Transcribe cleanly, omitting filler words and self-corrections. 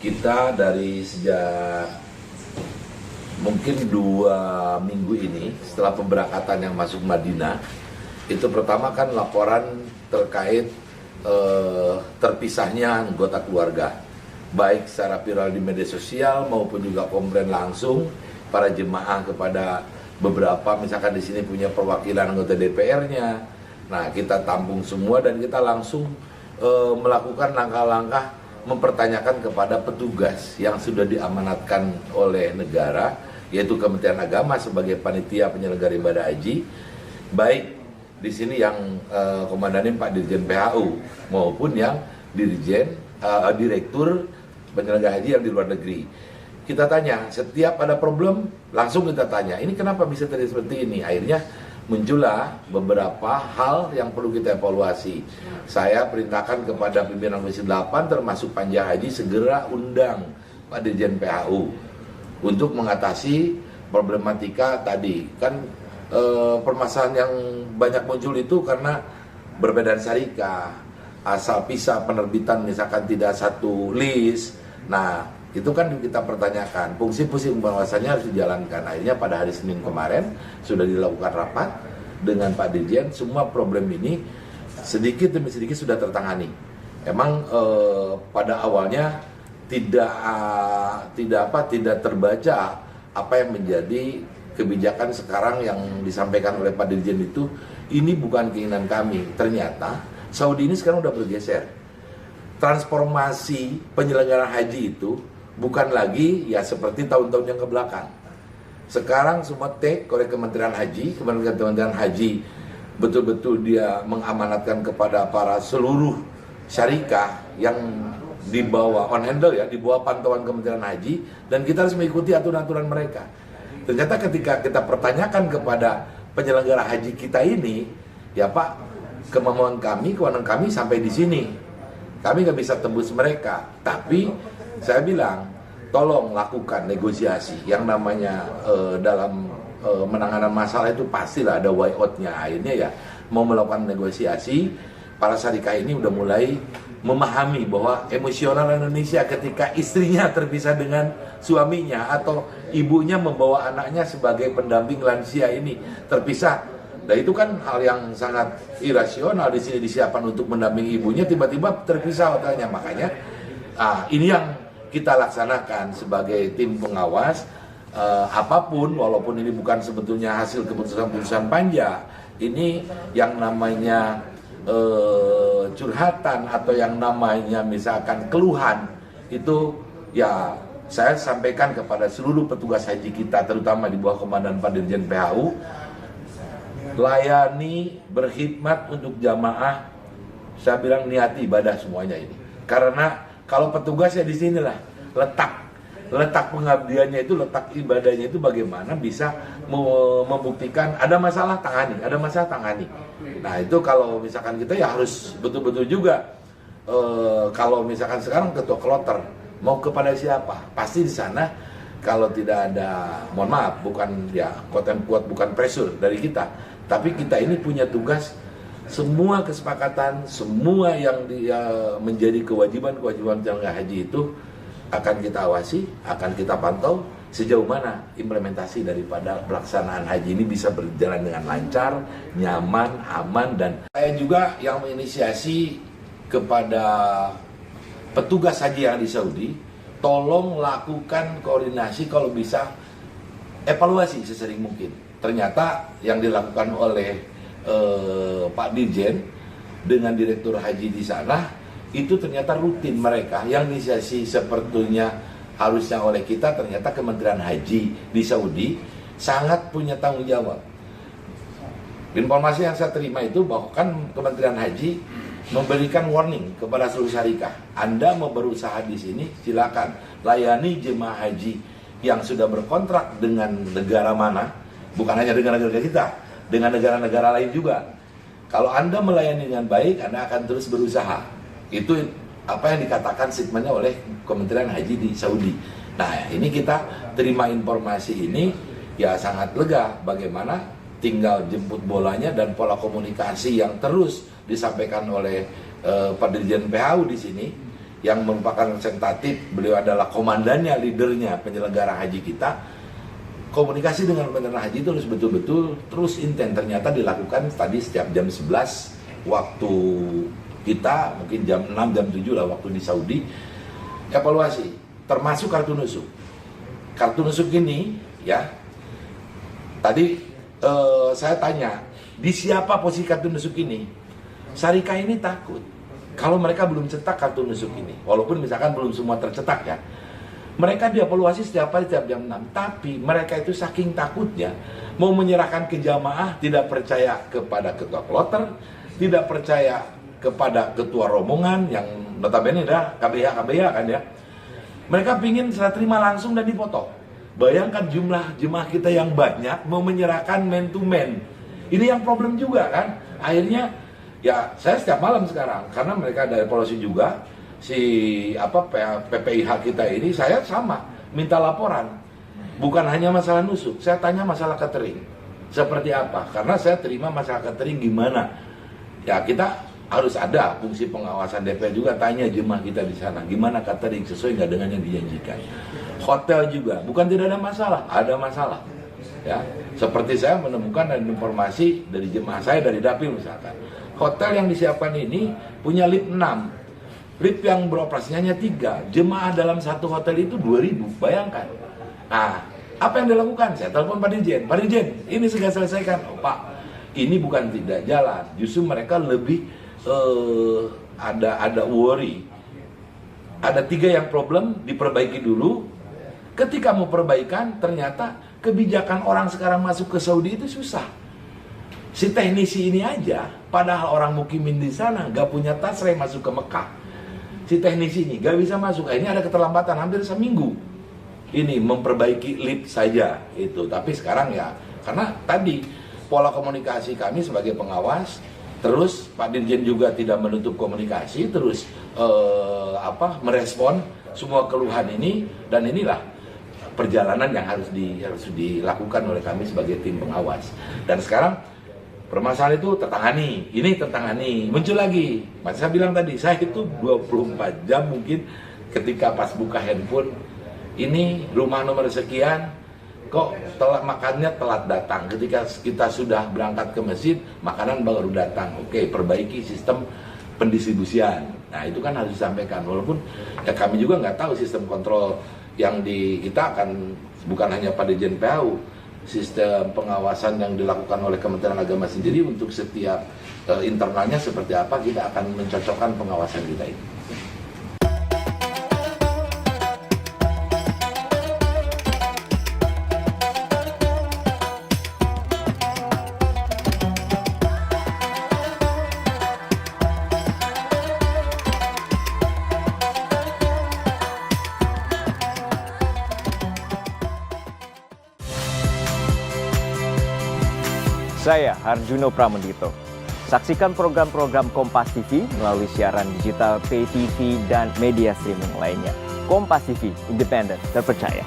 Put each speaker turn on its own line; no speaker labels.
Kita dari sejak mungkin 2 minggu ini setelah pemberangkatan yang masuk Madinah, itu pertama kan laporan terkait terpisahnya anggota keluarga, baik secara viral di media sosial maupun juga komplain langsung para jemaah kepada beberapa, misalkan di sini punya perwakilan anggota DPR-nya. Nah, kita tampung semua dan kita langsung melakukan langkah-langkah mempertanyakan kepada petugas yang sudah diamanatkan oleh negara, yaitu Kementerian Agama sebagai panitia penyelenggara ibadah haji, baik di sini yang komandannya Pak Dirjen PHU maupun yang direktur penyelenggara haji yang di luar negeri. Kita tanya, setiap ada problem langsung kita tanya, ini kenapa bisa terjadi seperti ini? Akhirnya muncullah beberapa hal yang perlu kita evaluasi. Saya perintahkan kepada pimpinan Komisi 8 termasuk Panja Haji segera undang Pak Dirjen PHU untuk mengatasi problematika tadi. Kan permasalahan yang banyak muncul itu karena perbedaan syarikat, asal pisah penerbitan misalkan tidak satu list. Nah, itu kan kita pertanyakan, fungsi-fungsi pengawasannya harus dijalankan. Akhirnya pada hari Senin kemarin sudah dilakukan rapat dengan Pak Dirjen, semua problem ini sedikit demi sedikit sudah tertangani. Emang pada awalnya tidak terbaca apa yang menjadi kebijakan sekarang yang disampaikan oleh Pak Dirjen itu, ini bukan keinginan kami. Ternyata Saudi ini sekarang udah bergeser. Transformasi penyelenggaraan haji itu bukan lagi ya seperti tahun-tahun yang kebelakang. Sekarang semua take oleh Kementerian Haji, Kementerian Haji betul-betul dia mengamanatkan kepada para seluruh syarikat yang dibawa on handle ya, di bawah pantauan Kementerian Haji, dan kita harus mengikuti aturan-aturan mereka. Ternyata ketika kita pertanyakan kepada penyelenggara haji kita ini, ya Pak, kemampuan kami, kewenangan kami sampai di sini. Kami nggak bisa tembus mereka, tapi saya bilang, tolong lakukan negosiasi. Yang namanya dalam menanganan masalah itu pastilah ada way out-nya. Akhirnya ya mau melakukan negosiasi, para syarikat ini udah mulai memahami bahwa emosional Indonesia ketika istrinya terpisah dengan suaminya atau ibunya membawa anaknya sebagai pendamping lansia ini terpisah. Nah, itu kan hal yang sangat irasional. Di sini disiapkan untuk mendampingi ibunya, tiba-tiba terpisah hotelnya. Makanya ini yang kita laksanakan sebagai tim pengawas. Apapun, walaupun ini bukan sebetulnya hasil keputusan-keputusan panja, ini yang namanya curhatan atau yang namanya misalkan keluhan, itu ya saya sampaikan kepada seluruh petugas haji kita, terutama di bawah komandan Pak Dirjen PHU, layani, berkhidmat untuk jamaah. Saya bilang niati ibadah semuanya ini, karena kalau petugasnya di sinilah letak pengabdiannya itu, letak ibadahnya itu bagaimana bisa membuktikan ada masalah tangani, ada masalah tangani. Nah, itu kalau misalkan kita ya harus betul-betul juga kalau misalkan sekarang ketua kloter mau kepada siapa, pasti di sana kalau tidak ada, mohon maaf, bukan ya quote and quote, bukan pressure dari kita, tapi kita ini punya tugas. Semua kesepakatan, semua yang menjadi kewajiban penyelenggara haji itu akan kita awasi, akan kita pantau sejauh mana implementasi daripada pelaksanaan haji ini bisa berjalan dengan lancar, nyaman, aman. Dan saya juga yang menginisiasi kepada petugas haji yang di Saudi, tolong lakukan koordinasi, kalau bisa evaluasi sesering mungkin. Ternyata yang dilakukan oleh Pak Dirjen dengan Direktur Haji di sana itu ternyata rutin. Mereka yang inisiasi sepertinya harusnya oleh kita, ternyata Kementerian Haji di Saudi sangat punya tanggung jawab. Informasi yang saya terima itu bahwa kan Kementerian Haji memberikan warning kepada seluruh syarikat, Anda mau berusaha di sini silakan layani jemaah haji yang sudah berkontrak dengan negara mana, bukan hanya dengan negara kita, dengan negara-negara lain juga. Kalau Anda melayani dengan baik, Anda akan terus berusaha. Itu apa yang dikatakan statementnya oleh Kementerian Haji di Saudi. Nah, ini kita terima informasi ini ya sangat lega. Bagaimana tinggal jemput bolanya dan pola komunikasi yang terus disampaikan oleh Pak Dirjen PHU di sini, yang merupakan representatif, beliau adalah komandannya, leadernya penyelenggara haji kita. Komunikasi dengan penyelenggara haji itu harus betul-betul terus intens. Ternyata dilakukan tadi setiap jam 11 waktu kita, mungkin jam 6, jam 7 lah waktu di Saudi, evaluasi, termasuk kartu nusuk. Kartu nusuk ini, ya, tadi saya tanya, di siapa posisi kartu nusuk ini? Syarikat ini takut kalau mereka belum cetak kartu nusuk ini, walaupun misalkan belum semua tercetak ya. Mereka dievaluasi setiap hari, setiap jam 6. Tapi mereka itu saking takutnya mau menyerahkan ke jamaah, tidak percaya kepada ketua kloter, tidak percaya kepada ketua rombongan yang notabene dah KBH kan ya. Mereka pingin serah terima langsung dan dipotong. Bayangkan jumlah jemaah kita yang banyak mau menyerahkan man to man. Ini yang problem juga kan. Akhirnya ya saya setiap malam sekarang, karena mereka ada evaluasi juga, si PPIH kita ini, saya sama minta laporan. Bukan hanya masalah nusuk, saya tanya masalah catering seperti apa, karena saya terima masalah catering gimana. Ya kita harus ada fungsi pengawasan, DPR juga tanya jemaah kita di sana gimana catering, sesuai nggak dengan yang dijanjikan. Hotel juga bukan tidak ada masalah ya. Seperti saya menemukan dan informasi dari jemaah saya dari Dapil misalkan, hotel yang disiapkan ini punya lift 6, lift yang beroperasinya hanya 3, jemaah dalam satu hotel itu 2.000, bayangkan. Nah, apa yang dilakukan? Saya telepon Pak Dirjen, ini segera selesaikan. Oh, Pak, ini bukan tidak jalan, justru mereka lebih ada worry. Ada 3 yang problem, diperbaiki dulu. Ketika mau perbaikan, ternyata kebijakan orang sekarang masuk ke Saudi itu susah. Si teknisi ini aja, padahal orang mukimin di sana gak punya tasreh masuk ke Mekah. Si teknisi ini gak bisa masuk. Ini ada keterlambatan hampir seminggu. Ini memperbaiki lift saja itu. Tapi sekarang ya, karena tadi pola komunikasi kami sebagai pengawas, terus Pak Dirjen juga tidak menutup komunikasi, terus merespon semua keluhan ini, dan inilah perjalanan yang harus dilakukan oleh kami sebagai tim pengawas. Dan sekarang permasalahan itu tertangani, muncul lagi. Mas saya bilang tadi, saya itu 24 jam mungkin ketika pas buka handphone, ini rumah nomor sekian, kok makannya telat datang. Ketika kita sudah berangkat ke masjid, makanan baru datang. Oke, perbaiki sistem pendistribusian. Nah itu kan harus disampaikan. Walaupun ya kami juga nggak tahu sistem kontrol yang kita akan, bukan hanya Pak Dirjen PAU, sistem pengawasan yang dilakukan oleh Kementerian Agama sendiri untuk setiap internalnya seperti apa, kita akan mencocokkan pengawasan kita ini.
Saya Harjuno Pramendito. Saksikan program-program Kompas TV melalui siaran digital, pay TV, dan media streaming lainnya. Kompas TV, independen, terpercaya.